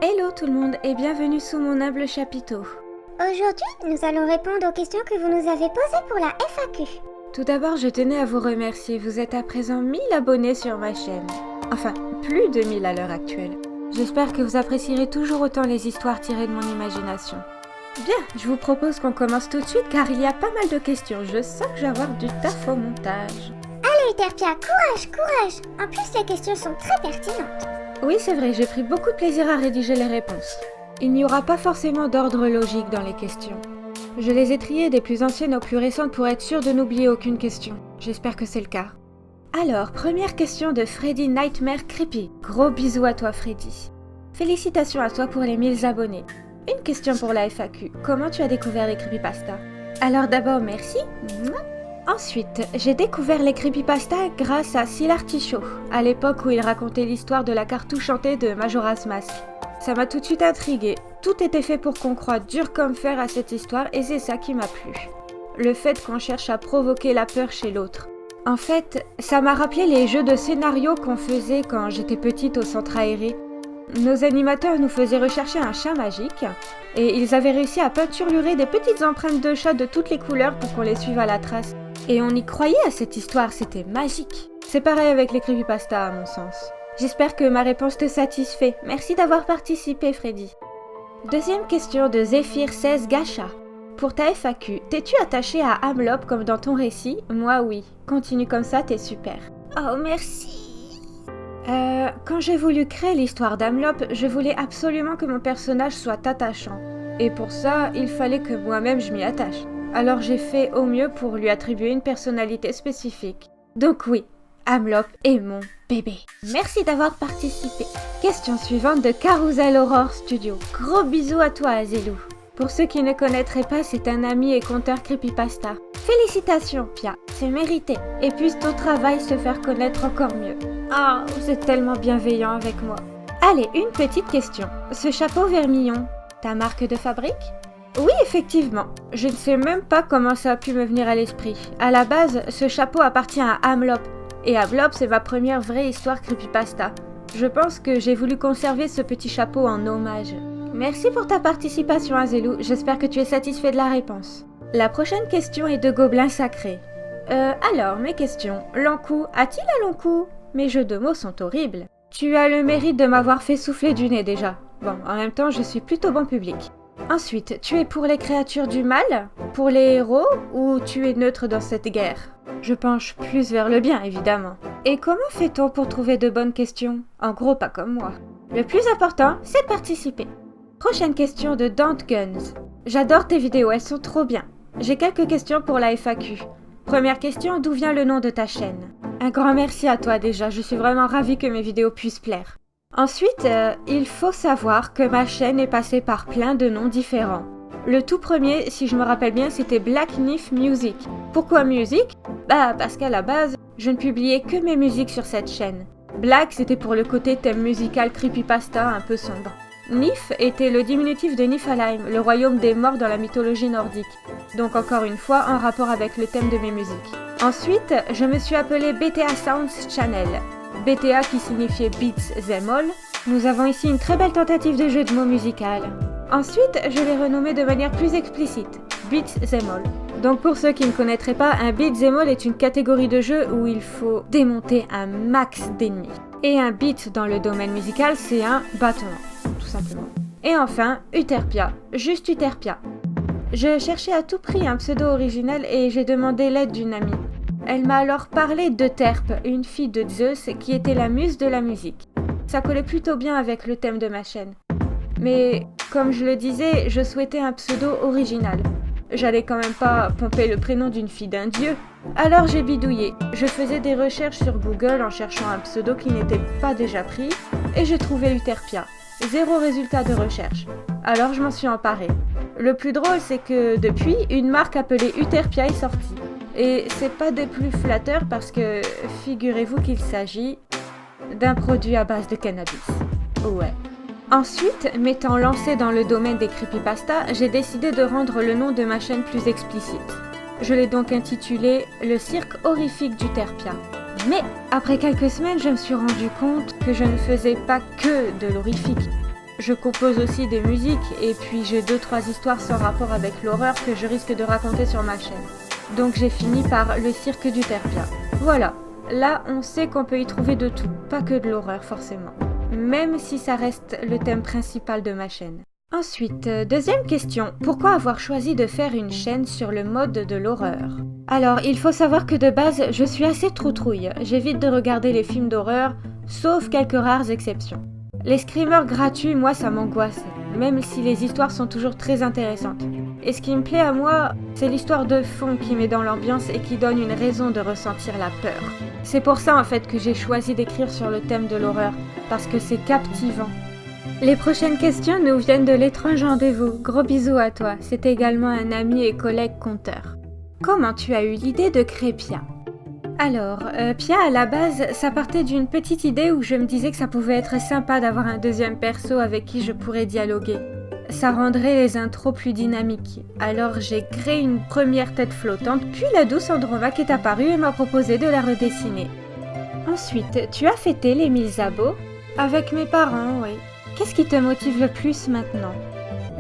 Hello tout le monde et bienvenue sous mon humble chapiteau. Aujourd'hui, nous allons répondre aux questions que vous nous avez posées pour la FAQ. Tout d'abord, je tenais à vous remercier, vous êtes à présent 1000 abonnés sur ma chaîne. Enfin, plus de 1000 à l'heure actuelle. J'espère que vous apprécierez toujours autant les histoires tirées de mon imagination. Bien, je vous propose qu'on commence tout de suite car il y a pas mal de questions. Je sens que je vais avoir du taf au montage. Allez Uterpia, courage. En plus, les questions sont très pertinentes. Oui, c'est vrai, j'ai pris beaucoup de plaisir à rédiger les réponses. Il n'y aura pas forcément d'ordre logique dans les questions. Je les ai triées des plus anciennes aux plus récentes pour être sûre de n'oublier aucune question. J'espère que c'est le cas. Alors, première question de Freddy Nightmare Creepy. Gros bisous à toi Freddy. Félicitations à toi pour les 1000 abonnés. Une question pour la FAQ. Comment tu as découvert les creepypastas? Alors d'abord, merci. Ensuite, j'ai découvert les creepypastas grâce à Silartichaud, à l'époque où il racontait l'histoire de la cartouche hantée de Majora's Mask. Ça m'a tout de suite intriguée. Tout était fait pour qu'on croie dur comme fer à cette histoire et c'est ça qui m'a plu. Le fait qu'on cherche à provoquer la peur chez l'autre. En fait, ça m'a rappelé les jeux de scénario qu'on faisait quand j'étais petite au centre aéré. Nos animateurs nous faisaient rechercher un chat magique et ils avaient réussi à peinturer des petites empreintes de chat de toutes les couleurs pour qu'on les suive à la trace. Et on y croyait à cette histoire, c'était magique. C'est pareil avec les creepypastas à mon sens. J'espère que ma réponse te satisfait. Merci d'avoir participé Freddy. Deuxième question de Zephyr16 Gacha. Pour ta FAQ, t'es-tu attaché à Hamlop comme dans ton récit? Moi oui. Continue comme ça, t'es super. Oh merci. Quand j'ai voulu créer l'histoire d'Hamlop, je voulais absolument que mon personnage soit attachant. Et pour ça, il fallait que moi-même je m'y attache. Alors j'ai fait au mieux pour lui attribuer une personnalité spécifique. Donc oui, Hamlop est mon bébé. Merci d'avoir participé. Question suivante de Carousel Horror Studio. Gros bisous à toi Azélou. Pour ceux qui ne connaîtraient pas, c'est un ami et conteur creepypasta. Félicitations Pia, c'est mérité. Et puisse ton travail se faire connaître encore mieux. Ah, vous êtes tellement bienveillant avec moi. Allez, une petite question. Ce chapeau vermillon, ta marque de fabrique? Oui, effectivement. Je ne sais même pas comment ça a pu me venir à l'esprit. À la base, ce chapeau appartient à Hamlop. Et Hamlop, c'est ma première vraie histoire creepypasta. Je pense que j'ai voulu conserver ce petit chapeau en hommage. Merci pour ta participation, Azélou. J'espère que tu es satisfait de la réponse. La prochaine question est de Gobelin Sacré. Alors, mes questions. Lankou, a-t-il un long cou? Mes jeux de mots sont horribles. Tu as le mérite de m'avoir fait souffler du nez déjà. Bon, en même temps, je suis plutôt bon public. Ensuite, tu es pour les créatures du mal, pour les héros, ou tu es neutre dans cette guerre? Je penche plus vers le bien, évidemment. Et comment fait-on pour trouver de bonnes questions? En gros, pas comme moi. Le plus important, c'est de participer. Prochaine question de Dante Guns. J'adore tes vidéos, elles sont trop bien. J'ai quelques questions pour la FAQ. Première question, d'où vient le nom de ta chaîne? Un grand merci à toi déjà, je suis vraiment ravie que mes vidéos puissent plaire. Ensuite, il faut savoir que ma chaîne est passée par plein de noms différents. Le tout premier, si je me rappelle bien, c'était Black Nif Music. Pourquoi musique? Bah parce qu'à la base, je ne publiais que mes musiques sur cette chaîne. Black, c'était pour le côté thème musical creepypasta un peu sombre. Nif était le diminutif de Niflheim, le royaume des morts dans la mythologie nordique. Donc encore une fois, en rapport avec le thème de mes musiques. Ensuite, je me suis appelée BTA Sounds Channel. BTA qui signifiait Beats Them All. Nous avons ici une très belle tentative de jeu de mots musical. Ensuite, je l'ai renommé de manière plus explicite, Beats Them All. Donc pour ceux qui ne connaîtraient pas, un Beats Them All est une catégorie de jeu où il faut démonter un max d'ennemis. Et un beat dans le domaine musical, c'est un battement, tout simplement. Et enfin, Uterpia, juste Uterpia. Je cherchais à tout prix un pseudo original et j'ai demandé l'aide d'une amie. Elle m'a alors parlé d'Euterpe, une fille de Zeus qui était la muse de la musique. Ça collait plutôt bien avec le thème de ma chaîne. Mais, comme je le disais, je souhaitais un pseudo original. J'allais quand même pas pomper le prénom d'une fille d'un dieu. Alors j'ai bidouillé. Je faisais des recherches sur Google en cherchant un pseudo qui n'était pas déjà pris, et j'ai trouvé Uterpia. 0 résultat de recherche. Alors je m'en suis emparée. Le plus drôle, c'est que depuis, une marque appelée Uterpia est sortie. Et c'est pas des plus flatteurs parce que figurez-vous qu'il s'agit d'un produit à base de cannabis. Ouais. Ensuite, m'étant lancée dans le domaine des creepypastas, j'ai décidé de rendre le nom de ma chaîne plus explicite. Je l'ai donc intitulé « Le cirque horrifique d'Uterpia ». Mais après quelques semaines, je me suis rendu compte que je ne faisais pas que de l'horrifique. je compose aussi des musiques et puis j'ai 2-3 histoires sans rapport avec l'horreur que je risque de raconter sur ma chaîne. Donc j'ai fini par le cirque d'Uterpia. Voilà, là on sait qu'on peut y trouver de tout, pas que de l'horreur forcément. Même si ça reste le thème principal de ma chaîne. Ensuite, deuxième question, pourquoi avoir choisi de faire une chaîne sur le mode de l'horreur? Alors, il faut savoir que de base, je suis assez troutrouille, j'évite de regarder les films d'horreur, sauf quelques rares exceptions. Les screamers gratuits, moi ça m'angoisse, même si les histoires sont toujours très intéressantes. Et ce qui me plaît à moi, c'est l'histoire de fond qui met dans l'ambiance et qui donne une raison de ressentir la peur. C'est pour ça en fait que j'ai choisi d'écrire sur le thème de l'horreur, parce que c'est captivant. Les prochaines questions nous viennent de l'étrange rendez-vous. Gros bisous à toi, c'est également un ami et collègue conteur. Comment tu as eu l'idée de créer Pia? Alors, Pia à la base, ça partait d'une petite idée où je me disais que ça pouvait être sympa d'avoir un deuxième perso avec qui je pourrais dialoguer. Ça rendrait les intros plus dynamiques. Alors j'ai créé une première tête flottante, puis la douce Andromaque est apparue et m'a proposé de la redessiner. Ensuite, tu as fêté les 1000 abos? Avec mes parents, oui. Qu'est-ce qui te motive le plus maintenant?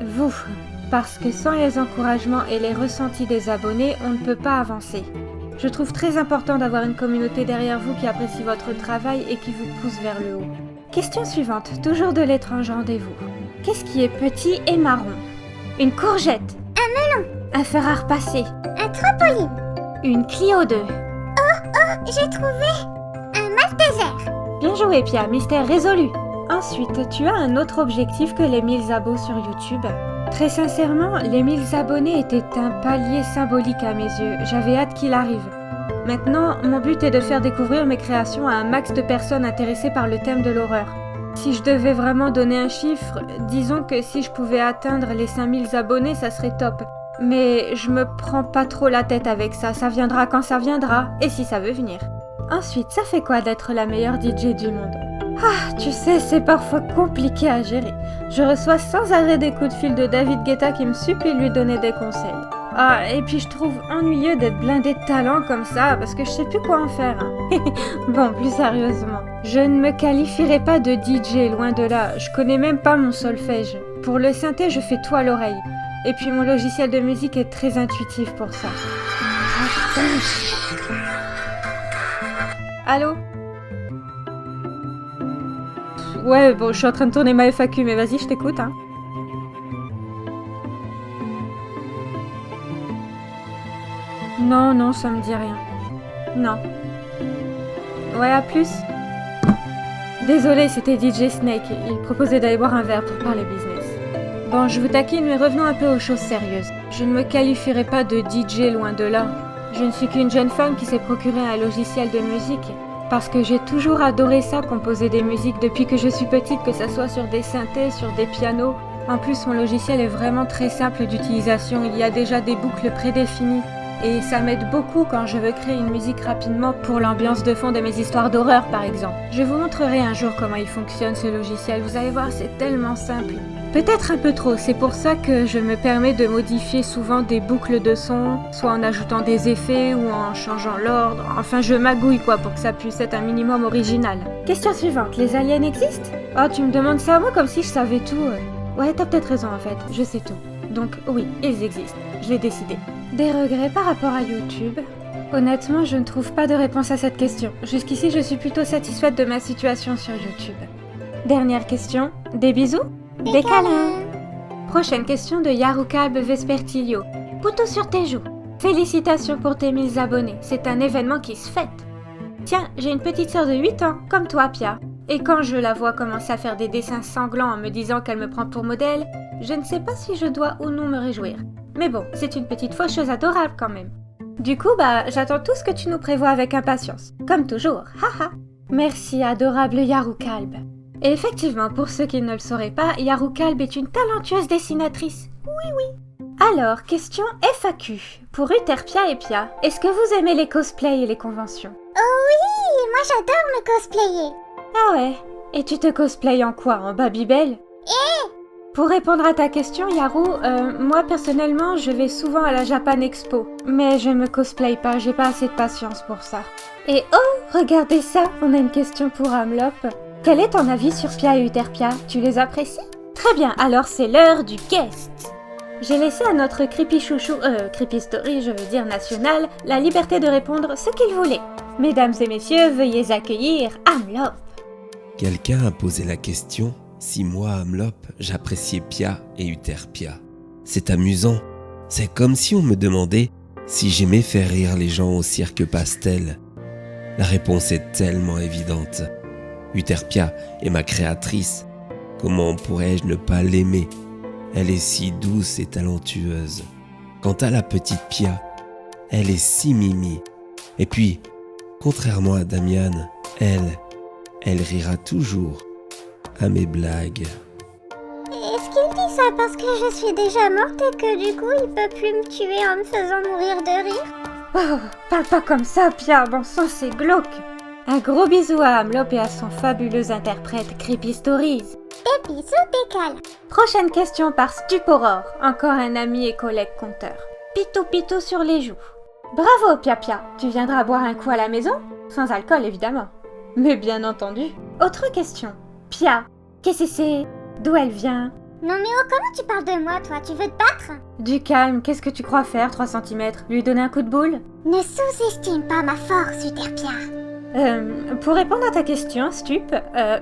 Vous, parce que sans les encouragements et les ressentis des abonnés, on ne peut pas avancer. Je trouve très important d'avoir une communauté derrière vous qui apprécie votre travail et qui vous pousse vers le haut. Question suivante, toujours de l'étrange rendez-vous. Qu'est-ce qui est petit et marron? Une courgette. Un melon. Un fer à repasser. Un trampoline. Une Clio 2. J'ai trouvé un Malteser. Bien joué Pia, mystère résolu. Ensuite, tu as un autre objectif que les 1000 abos sur YouTube. Très sincèrement, les 1000 abonnés étaient un palier symbolique à mes yeux. J'avais hâte qu'il arrive. Maintenant, mon but est de faire découvrir mes créations à un max de personnes intéressées par le thème de l'horreur. Si je devais vraiment donner un chiffre, disons que si je pouvais atteindre les 5000 abonnés, ça serait top. Mais je me prends pas trop la tête avec ça, ça viendra quand ça viendra, et si ça veut venir. Ensuite, ça fait quoi d'être la meilleure DJ du monde? Ah, tu sais, c'est parfois compliqué à gérer. Je reçois sans arrêt des coups de fil de David Guetta qui me supplie de lui donner des conseils. Ah, et puis je trouve ennuyeux d'être blindé de talent comme ça, parce que je sais plus quoi en faire. Hein. Bon, plus sérieusement, je ne me qualifierai pas de DJ, loin de là. Je connais même pas mon solfège. Pour le synthé, je fais tout à l'oreille. Et puis mon logiciel de musique est très intuitif pour ça. Allô? Ouais, bon, je suis en train de tourner ma FAQ, mais vas-y, je t'écoute, hein. Non, ça me dit rien. Non. Ouais, à plus. Désolé, c'était DJ Snake. Il proposait d'aller boire un verre pour parler business. Bon, je vous taquine, mais revenons un peu aux choses sérieuses. Je ne me qualifierai pas de DJ, loin de là. Je ne suis qu'une jeune femme qui s'est procuré un logiciel de musique. Parce que j'ai toujours adoré ça, composer des musiques depuis que je suis petite, que ça soit sur des synthés, sur des pianos. En plus, mon logiciel est vraiment très simple d'utilisation, il y a déjà des boucles prédéfinies. Et ça m'aide beaucoup quand je veux créer une musique rapidement pour l'ambiance de fond de mes histoires d'horreur par exemple. Je vous montrerai un jour comment il fonctionne ce logiciel, vous allez voir, c'est tellement simple. Peut-être un peu trop, c'est pour ça que je me permets de modifier souvent des boucles de son, soit en ajoutant des effets ou en changeant l'ordre. Enfin, je magouille quoi pour que ça puisse être un minimum original. Question suivante, les aliens existent? Oh, tu me demandes ça à moi comme si je savais tout. Ouais, t'as peut-être raison en fait, je sais tout. Donc oui, ils existent, je l'ai décidé. Des regrets par rapport à YouTube? Honnêtement, je ne trouve pas de réponse à cette question. Jusqu'ici, je suis plutôt satisfaite de ma situation sur YouTube. Dernière question, des bisous? Des câlins. Prochaine question de Yarukalb Vespertilio. Poutou sur tes joues. Félicitations pour tes 1000 abonnés, c'est un événement qui se fête. Tiens, j'ai une petite sœur de 8 ans, comme toi Pia. Et quand je la vois commencer à faire des dessins sanglants en me disant qu'elle me prend pour modèle, je ne sais pas si je dois ou non me réjouir. Mais bon, c'est une petite faucheuse adorable quand même. Du coup, j'attends tout ce que tu nous prévois avec impatience. Comme toujours, haha. Merci, adorable Yarukalb. Et effectivement, pour ceux qui ne le sauraient pas, Yarukalb est une talentueuse dessinatrice. Oui. Alors, question FAQ. Pour Uterpia et Pia, est-ce que vous aimez les cosplays et les conventions? Oh oui, moi j'adore me cosplayer. Ah ouais. Et tu te cosplayes en quoi? En Babybel? Pour répondre à ta question, Yaru, moi personnellement, je vais souvent à la Japan Expo. Mais je me cosplaye pas, j'ai pas assez de patience pour ça. Et oh, regardez ça, on a une question pour Amlop. Quel est ton avis sur Pia et Uterpia? Tu les apprécies? Très bien, alors c'est l'heure du guest. J'ai laissé à notre creepy story, je veux dire national, la liberté de répondre ce qu'il voulait. Mesdames et messieurs, veuillez accueillir Amlop. Quelqu'un a posé la question si moi, Amlop, j'appréciais Pia et Euterpia. C'est amusant. C'est comme si on me demandait si j'aimais faire rire les gens au cirque Pastel. La réponse est tellement évidente. Euterpia est ma créatrice. Comment pourrais-je ne pas l'aimer ? Elle est si douce et talentueuse. Quant à la petite Pia, elle est si mimi. Et puis, contrairement à Damian, elle rira toujours à mes blagues. Est-ce qu'il dit ça parce que je suis déjà morte et que du coup il peut plus me tuer en me faisant mourir de rire? Oh, parle pas comme ça, Pia, bon sang, c'est glauque. Un gros bisou à Amlop et à son fabuleux interprète Creepy Stories. Des bisous décalés. Prochaine question par Stuporor, encore un ami et collègue conteur. Pitou pitou sur les joues. Bravo Pia Pia, tu viendras boire un coup à la maison? Sans alcool évidemment. Mais bien entendu. Autre question. Pia, qu'est-ce que c'est? D'où elle vient? Non mais oh, comment tu parles de moi toi? Tu veux te battre? Du calme, qu'est-ce que tu crois faire 3 cm? Lui donner un coup de boule? Ne sous-estime pas ma force, Euterpia. Pour répondre à ta question, Stup,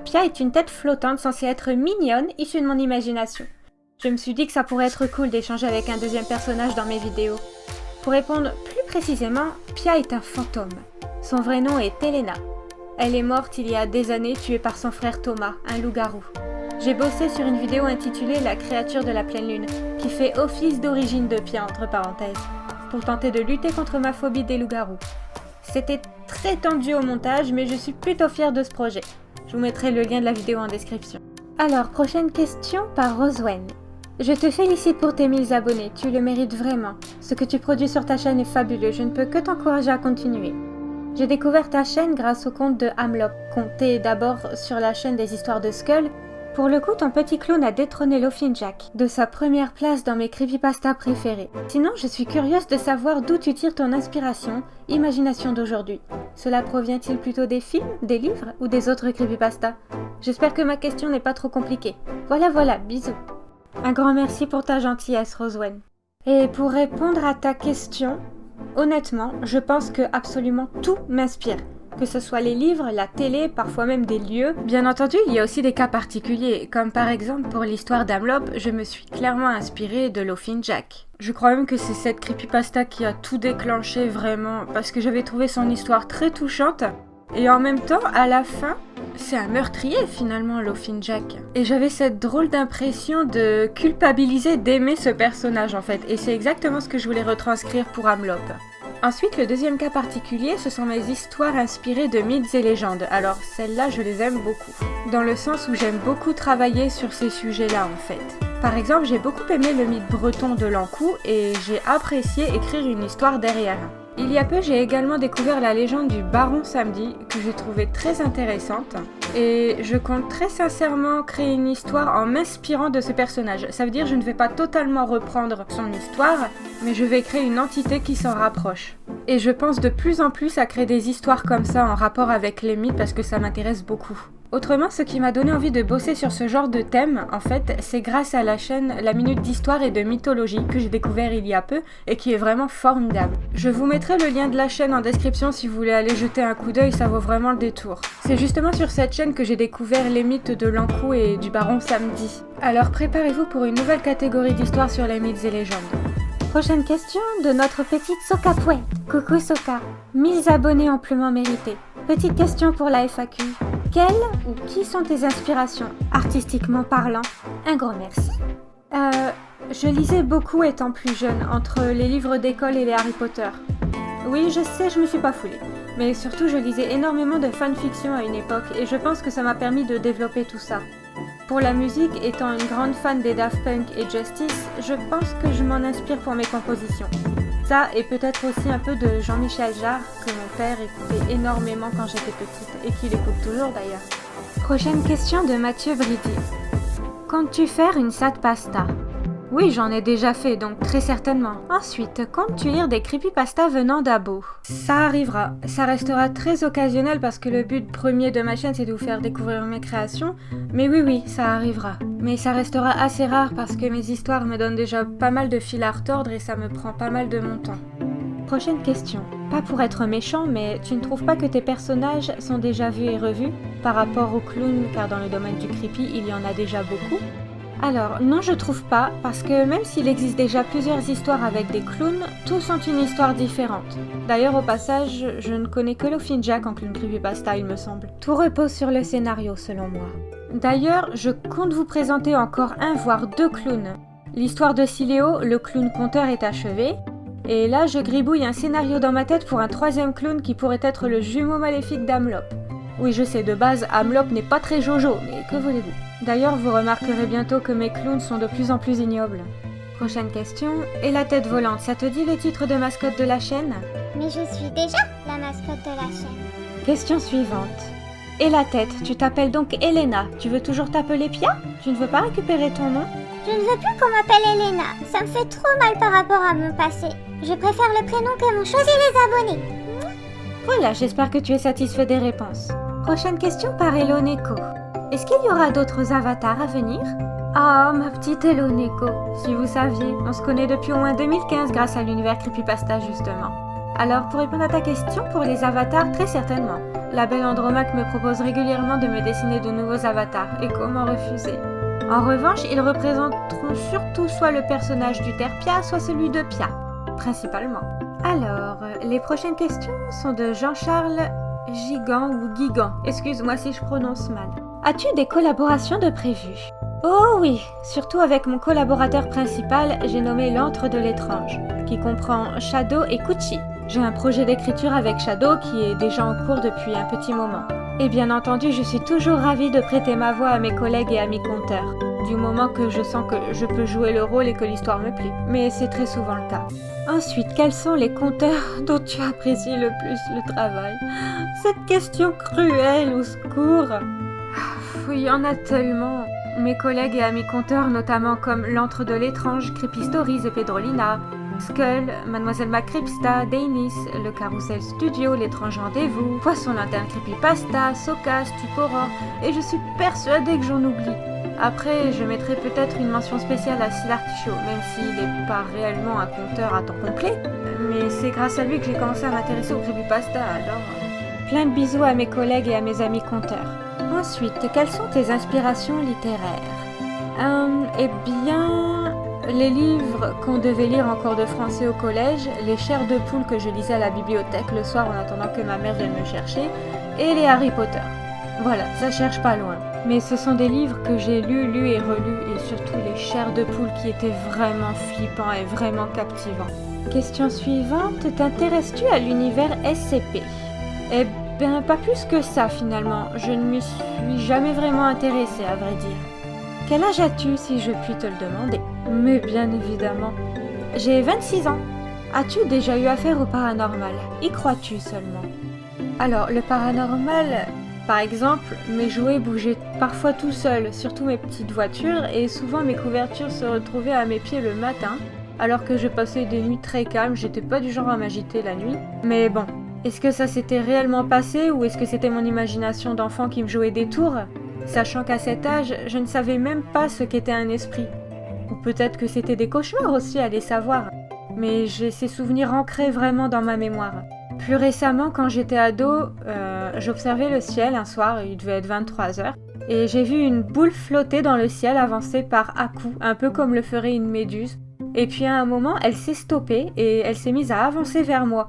Pia est une tête flottante censée être mignonne, issue de mon imagination. Je me suis dit que ça pourrait être cool d'échanger avec un deuxième personnage dans mes vidéos. Pour répondre plus précisément, Pia est un fantôme. Son vrai nom est Elena. Elle est morte il y a des années, tuée par son frère Thomas, un loup-garou. J'ai bossé sur une vidéo intitulée « La créature de la pleine lune », qui fait office d'origine de Pia entre parenthèses, pour tenter de lutter contre ma phobie des loups-garous. C'était très tendu au montage, mais je suis plutôt fière de ce projet. Je vous mettrai le lien de la vidéo en description. Alors, prochaine question par Rosewen. Je te félicite pour tes 1000 abonnés, tu le mérites vraiment. Ce que tu produis sur ta chaîne est fabuleux, je ne peux que t'encourager à continuer. J'ai découvert ta chaîne grâce au compte de Amlop, compté d'abord sur la chaîne des histoires de Skull. Pour le coup, ton petit clown a détrôné Loafin Jack, de sa première place dans mes creepypastas préférés. Sinon, je suis curieuse de savoir d'où tu tires ton inspiration, imagination d'aujourd'hui. Cela provient-il plutôt des films, des livres ou des autres creepypastas? J'espère que ma question n'est pas trop compliquée. Voilà, bisous. Un grand merci pour ta gentillesse, Rosewen. Et pour répondre à ta question, honnêtement, je pense que absolument tout m'inspire. Que ce soit les livres, la télé, parfois même des lieux. Bien entendu, il y a aussi des cas particuliers, comme par exemple pour l'histoire d'Amlop, je me suis clairement inspirée de Loafin Jack. Je crois même que c'est cette creepypasta qui a tout déclenché vraiment, parce que j'avais trouvé son histoire très touchante, et en même temps, à la fin, c'est un meurtrier finalement, Loafin Jack. Et j'avais cette drôle d'impression de culpabiliser, d'aimer ce personnage en fait, et c'est exactement ce que je voulais retranscrire pour Amlop. Ensuite, le deuxième cas particulier, ce sont mes histoires inspirées de mythes et légendes. Alors, celles-là, je les aime beaucoup. Dans le sens où j'aime beaucoup travailler sur ces sujets-là, en fait. Par exemple, j'ai beaucoup aimé le mythe breton de l'Ankou et j'ai apprécié écrire une histoire derrière. Il y a peu, j'ai également découvert la légende du Baron Samedi, que j'ai trouvée très intéressante. Et je compte très sincèrement créer une histoire en m'inspirant de ce personnage. Ça veut dire que je ne vais pas totalement reprendre son histoire, mais je vais créer une entité qui s'en rapproche. Et je pense de plus en plus à créer des histoires comme ça en rapport avec les mythes parce que ça m'intéresse beaucoup. Autrement, ce qui m'a donné envie de bosser sur ce genre de thème, en fait, c'est grâce à la chaîne La Minute d'Histoire et de Mythologie que j'ai découvert il y a peu et qui est vraiment formidable. Je vous mettrai le lien de la chaîne en description si vous voulez aller jeter un coup d'œil, ça vaut vraiment le détour. C'est justement sur cette chaîne que j'ai découvert les mythes de l'Ankou et du Baron Samedi. Alors préparez-vous pour une nouvelle catégorie d'histoire sur les mythes et légendes. Prochaine question de notre petite Soka Pouette. Coucou Soka, 1000 abonnés amplement mérités. Petite question pour la FAQ. Quelles ou qui sont tes inspirations, artistiquement parlant? Un gros merci. Je lisais beaucoup étant plus jeune, entre les livres d'école et les Harry Potter. Oui, je sais, je me suis pas foulée. Mais surtout, je lisais énormément de fanfiction à une époque et je pense que ça m'a permis de développer tout ça. Pour la musique, étant une grande fan des Daft Punk et Justice, je pense que je m'en inspire pour mes compositions. Ça, et peut-être aussi un peu de Jean-Michel Jarre, que mon père écoutait énormément quand j'étais petite, et qu'il écoute toujours d'ailleurs. Prochaine question de Mathieu Bridi. Comptes-tu faire une sad pasta? Oui, j'en ai déjà fait, donc très certainement. Ensuite, comptes-tu lire des creepypastas venant d'Abo? Ça arrivera. Ça restera très occasionnel parce que le but premier de ma chaîne, c'est de vous faire découvrir mes créations. Mais oui, ça arrivera. Mais ça restera assez rare parce que mes histoires me donnent déjà pas mal de fil à retordre et ça me prend pas mal de mon temps. Prochaine question. Pas pour être méchant, mais tu ne trouves pas que tes personnages sont déjà vus et revus par rapport aux clowns, car dans le domaine du creepy, il y en a déjà beaucoup? Alors, non, je trouve pas, parce que même s'il existe déjà plusieurs histoires avec des clowns, tous ont une histoire différente. D'ailleurs, au passage, je ne connais que Loafin Jack en clown creepypasta, il me semble. Tout repose sur le scénario, selon moi. D'ailleurs, je compte vous présenter encore un, voire deux clowns. L'histoire de Siléo, le clown conteur, est achevée, et là, je gribouille un scénario dans ma tête pour un troisième clown qui pourrait être le jumeau maléfique d'Amlop. Oui, je sais, de base, Amlop n'est pas très jojo, mais que voulez-vous? D'ailleurs, vous remarquerez bientôt que mes clowns sont de plus en plus ignobles. Prochaine question. Et la tête volante, ça te dit le titre de mascotte de la chaîne? Mais je suis déjà la mascotte de la chaîne. Question suivante. Et la tête, tu t'appelles donc Elena. Tu veux toujours t'appeler Pia? Tu ne veux pas récupérer ton nom? Je ne veux plus qu'on m'appelle Elena. Ça me fait trop mal par rapport à mon passé. Je préfère le prénom que m'ont choisi les abonnés. Voilà, j'espère que tu es satisfait des réponses. Prochaine question par Eloneko. Est-ce qu'il y aura d'autres avatars à venir? Ah, ma petite Eloneko. Si vous saviez, on se connaît depuis au moins 2015 grâce à l'univers Creepypasta justement. Alors, pour répondre à ta question, pour les avatars, très certainement. La belle Andromaque me propose régulièrement de me dessiner de nouveaux avatars, et comment refuser? En revanche, ils représenteront surtout soit le personnage du Terpia, soit celui de Pia, principalement. Alors, les prochaines questions sont de Jean-Charles Gigant ou Guigan. Excuse-moi si je prononce mal. As-tu des collaborations de prévues? Oh oui, surtout avec mon collaborateur principal, j'ai nommé l'antre de l'étrange, qui comprend Shadow et Kuchi. J'ai un projet d'écriture avec Shadow qui est déjà en cours depuis un petit moment. Et bien entendu, je suis toujours ravie de prêter ma voix à mes collègues et amis conteurs, du moment que je sens que je peux jouer le rôle et que l'histoire me plaît. Mais c'est très souvent le cas. Ensuite, quels sont les conteurs dont tu apprécies le plus le travail? Cette question cruelle, au secours! Il y en a tellement. Mes collègues et amis conteurs, notamment comme l'antre de l'étrange, Creepy Stories et Pedrolina, Skull, Mademoiselle Macripsta, Dainis, le Carousel Studio, l'étrange rendez-vous, Poisson Lanterne Creepypasta, Soka, Stupora, et je suis persuadée que j'en oublie. Après, je mettrai peut-être une mention spéciale à Silartichaud, même s'il n'est pas réellement un conteur à temps complet, mais c'est grâce à lui que j'ai commencé à m'intéresser au creepypasta, alors... Plein de bisous à mes collègues et à mes amis conteurs. Ensuite, quelles sont tes inspirations littéraires? Eh bien... les livres qu'on devait lire en cours de français au collège, les chairs de poule que je lisais à la bibliothèque le soir en attendant que ma mère vienne me chercher, et les Harry Potter. Voilà, ça cherche pas loin. Mais ce sont des livres que j'ai lus et relus, et surtout les chairs de poule qui étaient vraiment flippants et vraiment captivants. Question suivante, t'intéresses-tu à l'univers SCP? Eh bien, pas plus que ça finalement, je ne m'y suis jamais vraiment intéressée à vrai dire. Quel âge as-tu si je puis te le demander? Mais bien évidemment. J'ai 26 ans. As-tu déjà eu affaire au paranormal? Y crois-tu seulement? Alors, le paranormal... Par exemple, mes jouets bougeaient parfois tout seuls, surtout mes petites voitures, et souvent mes couvertures se retrouvaient à mes pieds le matin, alors que je passais des nuits très calmes, j'étais pas du genre à m'agiter la nuit. Mais bon, est-ce que ça s'était réellement passé, ou est-ce que c'était mon imagination d'enfant qui me jouait des tours? Sachant qu'à cet âge, je ne savais même pas ce qu'était un esprit. Ou peut-être que c'était des cauchemars aussi, allez savoir. Mais j'ai ces souvenirs ancrés vraiment dans ma mémoire. Plus récemment, quand j'étais ado, j'observais le ciel un soir, il devait être 23h, et j'ai vu une boule flotter dans le ciel avancer par à-coups, un peu comme le ferait une méduse. Et puis à un moment, elle s'est stoppée et elle s'est mise à avancer vers moi.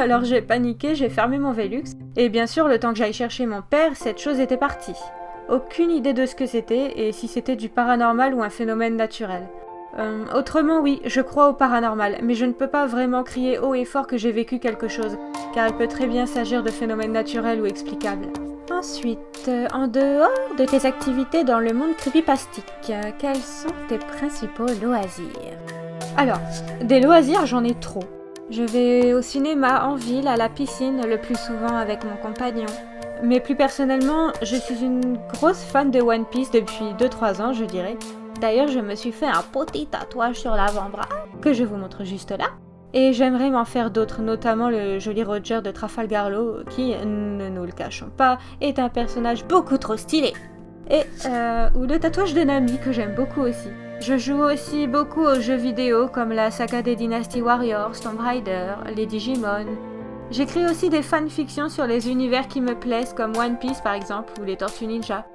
Alors j'ai paniqué, j'ai fermé mon Velux, et bien sûr, le temps que j'aille chercher mon père, cette chose était partie. Aucune idée de ce que c'était, et si c'était du paranormal ou un phénomène naturel. Autrement oui, je crois au paranormal, mais je ne peux pas vraiment crier haut et fort que j'ai vécu quelque chose, car il peut très bien s'agir de phénomènes naturels ou explicables. Ensuite, en dehors de tes activités dans le monde creepypastique, quels sont tes principaux loisirs? Alors, des loisirs j'en ai trop. Je vais au cinéma, en ville, à la piscine, le plus souvent avec mon compagnon. Mais plus personnellement, je suis une grosse fan de One Piece depuis 2-3 ans, je dirais. D'ailleurs, je me suis fait un petit tatouage sur l'avant-bras, que je vous montre juste là. Et j'aimerais m'en faire d'autres, notamment le joli Roger de Trafalgar Law, qui, ne nous le cachons pas, est un personnage beaucoup trop stylé. Ou le tatouage de Nami, que j'aime beaucoup aussi. Je joue aussi beaucoup aux jeux vidéo, comme la saga des Dynasty Warriors, Tomb Raider, les Digimon. J'écris aussi des fanfictions sur les univers qui me plaisent, comme One Piece par exemple, ou les Tortues Ninja.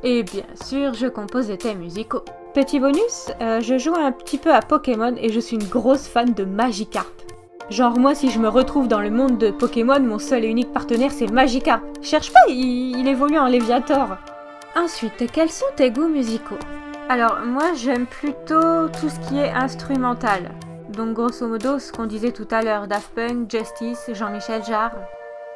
Et bien sûr, je compose des thèmes musicaux. Petit bonus, je joue un petit peu à Pokémon et je suis une grosse fan de Magikarp. Genre moi, si je me retrouve dans le monde de Pokémon, mon seul et unique partenaire c'est Magikarp. Cherche pas, il évolue en Léviator. Ensuite, quels sont tes goûts musicaux? Alors moi, j'aime plutôt tout ce qui est instrumental. Donc grosso modo, ce qu'on disait tout à l'heure, Daft Punk, Justice, Jean-Michel Jarre.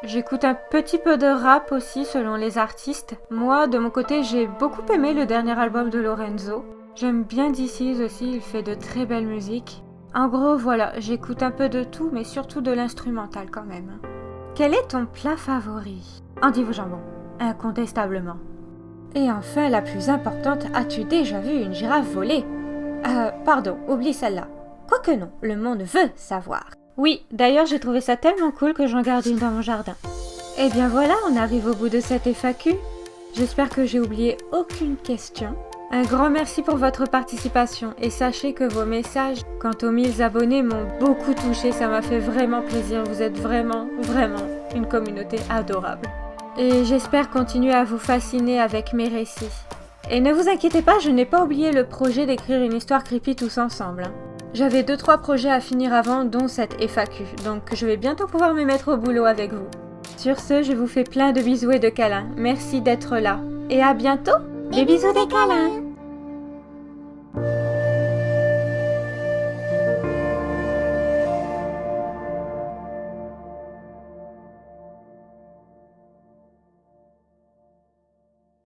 J'écoute un petit peu de rap aussi selon les artistes. Moi, de mon côté, j'ai beaucoup aimé le dernier album de Lorenzo. J'aime bien DC's aussi, il fait de très belles musiques. En gros, voilà, j'écoute un peu de tout, mais surtout de l'instrumental quand même. Quel est ton plat favori? Endive au jambon, incontestablement. Et enfin, la plus importante, as-tu déjà vu une girafe voler? Pardon, oublie celle-là. Quoique non, le monde veut savoir. Oui, d'ailleurs j'ai trouvé ça tellement cool que j'en garde une dans mon jardin. Et bien voilà, on arrive au bout de cette FAQ. J'espère que j'ai oublié aucune question. Un grand merci pour votre participation et sachez que vos messages quant aux 1000 abonnés m'ont beaucoup touché, ça m'a fait vraiment plaisir, vous êtes vraiment une communauté adorable. Et j'espère continuer à vous fasciner avec mes récits. Et ne vous inquiétez pas, je n'ai pas oublié le projet d'écrire une histoire creepy tous ensemble. J'avais 2-3 projets à finir avant, dont cette FAQ, donc je vais bientôt pouvoir me mettre au boulot avec vous. Sur ce, je vous fais plein de bisous et de câlins. Merci d'être là. Et à bientôt. Des bisous, des câlins.